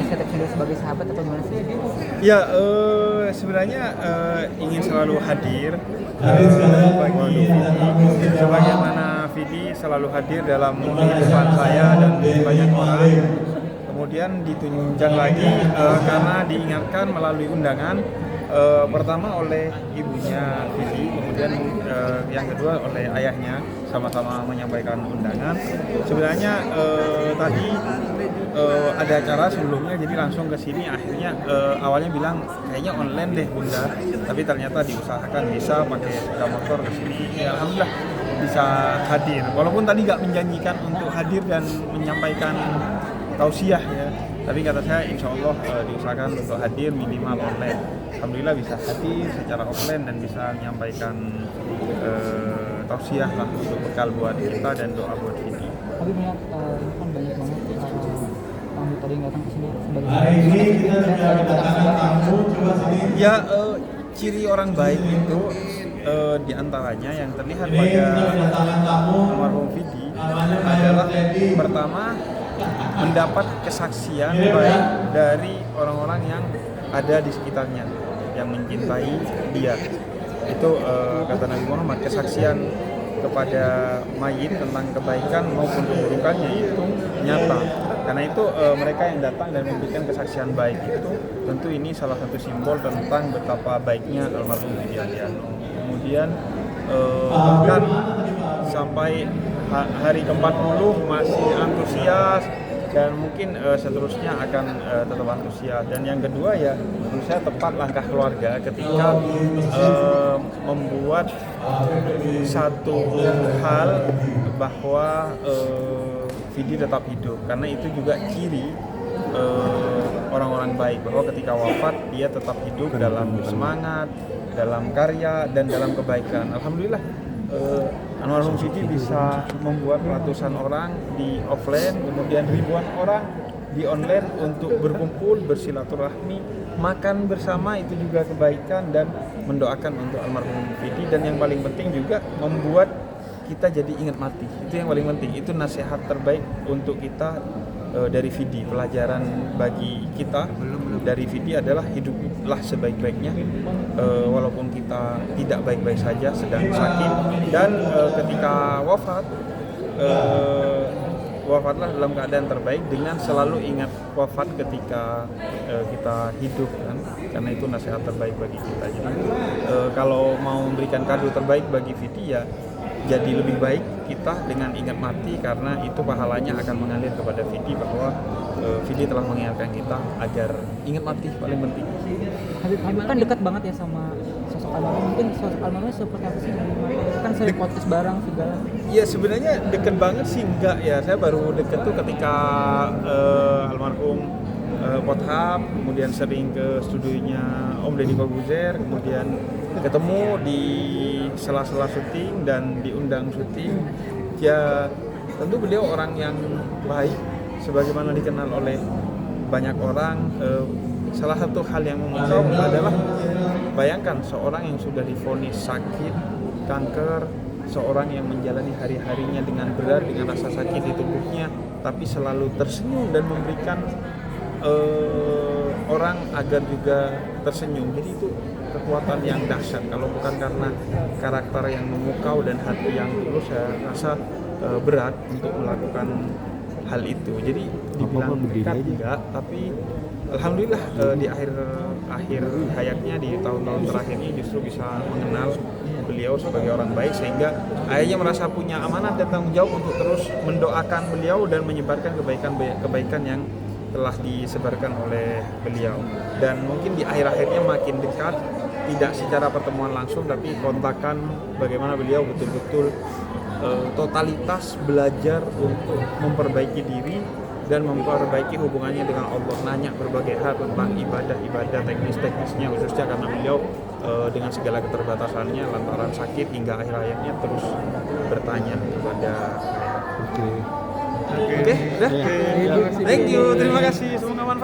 inisiatif sendiri sebagai sahabat atau gimana sih? Ya, sebenarnya ingin selalu hadir bagi Vidi, sebagaimana Vidi selalu hadir dalam kehidupan saya dan banyak orang. Kemudian ditunjang lagi karena diingatkan melalui undangan, pertama oleh ibunya Vidi, kemudian yang kedua oleh ayahnya, sama-sama menyampaikan undangan. Sebenarnya tadi ada acara sebelumnya, jadi langsung ke sini. Akhirnya awalnya bilang kayaknya online deh Bunda, tapi ternyata diusahakan bisa pakai sepeda motor ke sini. Ya, alhamdulillah bisa hadir. Walaupun tadi nggak menjanjikan untuk hadir dan menyampaikan tausiah ya, tapi kata saya insya Allah diusahakan untuk hadir minimal online. Alhamdulillah bisa hadir secara offline dan bisa menyampaikan tausiah lah untuk bekal buat kita dan doa buat Vidi. Tapi melihat ini kan banyak banget tamu tadi yang datang ke sini sebagai Ya, ciri orang baik itu diantaranya yang terlihat pada almarhum Vidi adalah pertama mendapat kesaksian baik dari orang-orang yang ada di sekitarnya yang mencintai dia. Itu kata Nabi Muhammad, kesaksian kepada mayit tentang kebaikan maupun keburukannya itu nyata. Karena itu mereka yang datang dan memberikan kesaksian baik itu tentu ini salah satu simbol tentang betapa baiknya almarhum Vidi Aldiano. Kemudian bahkan sampai hari ke-40 masih antusias dan mungkin seterusnya akan tetap antusias. Dan yang kedua ya menurut saya tepat langkah keluarga ketika membuat satu hal bahwa Vidi tetap hidup, karena itu juga ciri orang-orang baik, bahwa ketika wafat dia tetap hidup dalam semangat, dalam karya dan dalam kebaikan. Alhamdulillah almarhum Vidi bisa membuat ratusan orang di offline, kemudian ribuan orang di online untuk berkumpul, bersilaturahmi, makan bersama, itu juga kebaikan, dan mendoakan untuk almarhum Vidi. Dan yang paling penting juga membuat kita jadi ingat mati. Itu yang paling penting. Itu nasihat terbaik untuk kita dari Vidi. Pelajaran bagi kita dari Vidi adalah hiduplah sebaik-baiknya, walaupun kita tidak baik-baik saja, sedang sakit, dan ketika wafatlah dalam keadaan terbaik dengan selalu ingat wafat ketika kita hidup kan, karena itu nasihat terbaik bagi kita. Jadi kalau mau memberikan kado terbaik bagi Vidi ya jadi lebih baik kita dengan ingat mati, karena itu pahalanya akan mengalir kepada Vidi, bahwa Vidi telah mengingatkan kita agar ingat mati, paling penting. Habib kan dekat banget ya sama sosok almarhum. Mungkin sosok almarhumnya seperti apa sih? Kan sering podcast bareng segala. Ya sebenarnya deket banget sih enggak ya. Saya baru deket tuh ketika almarhum Pothap, kemudian sering ke studionya Om Deddy Corbuzier, kemudian ketemu di sela-sela syuting dan diundang syuting. Ya tentu beliau orang yang baik, sebagaimana dikenal oleh banyak orang. Salah satu hal yang memukau adalah bayangkan seorang yang sudah divonis sakit kanker, seorang yang menjalani hari-harinya dengan berat, dengan rasa sakit di tubuhnya, tapi selalu tersenyum dan memberikan orang agar juga tersenyum. Jadi itu kekuatan yang dahsyat. Kalau bukan karena karakter yang memukau dan hati yang tulus, saya rasa berat untuk melakukan hal itu. Jadi dibilang dekat enggak, tapi alhamdulillah di akhir hayatnya, di tahun-tahun terakhir ini justru bisa mengenal beliau sebagai orang baik, sehingga ayahnya merasa punya amanah dan tanggung jawab untuk terus mendoakan beliau dan menyebarkan kebaikan yang telah disebarkan oleh beliau. Dan mungkin di akhir-akhirnya makin dekat, tidak secara pertemuan langsung, tapi kontakan bagaimana beliau betul-betul totalitas belajar untuk memperbaiki diri dan memperbaiki hubungannya dengan Allah, nanya berbagai hal tentang ibadah teknisnya, khususnya karena beliau dengan segala keterbatasannya lantaran sakit hingga akhir hayatnya terus bertanya kepada Oke, dah. Thank you, terima kasih, semoga manfaat.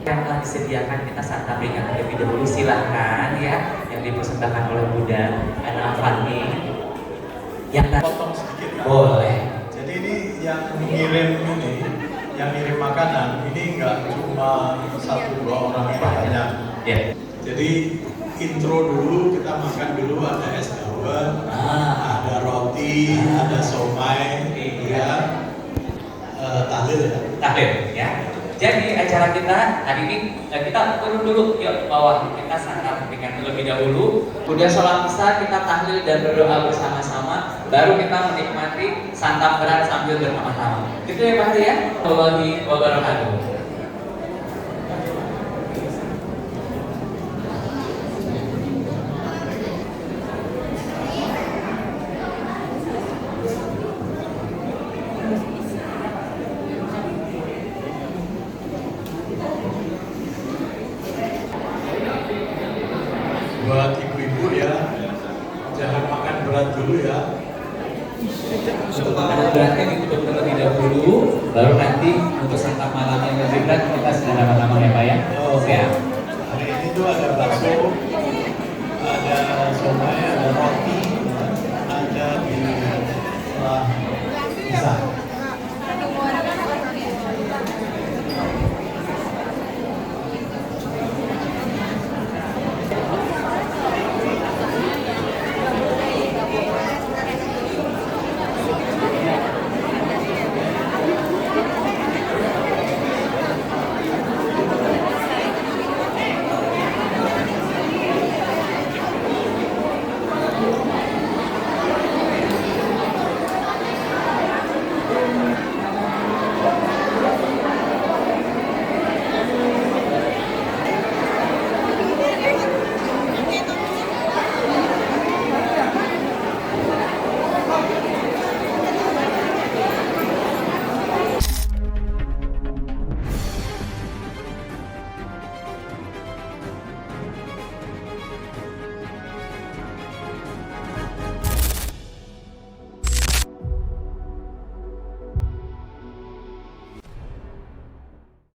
yang telah disediakan kita santap ringan terlebih dahulu, silahkan ya, yang dipersembahkan oleh Bunda Ana Afani yang potong sedikit kan? boleh. Jadi ini yang ngirim makanan ini nggak cuma 1-2 orang, ini banyak. Ya. Jadi intro dulu, kita makan dulu, ada es dawet, ada roti, ada somai, ya, tahlil ya. Tahlil ya. Jadi acara kita hari ini kita turun dulu yuk bawah, kita santap dengan terlebih dahulu. Kemudian sholat isya kita tahlil dan berdoa bersama-sama. Baru kita menikmati santap berat sambil bersama-sama. Gitu ya Pak Hadi ya. Wallahi wabarakatuh. Buat ibu-ibu ya, jangan makan berat dulu ya. Untuk makanan beratnya ditutup terlebih dahulu, baru nanti untuk santap malam yang lebih berat kita sedang sama-sama ya Pak ya. Ya. Hari ini tuh ada bakso, ada somai, ada roti,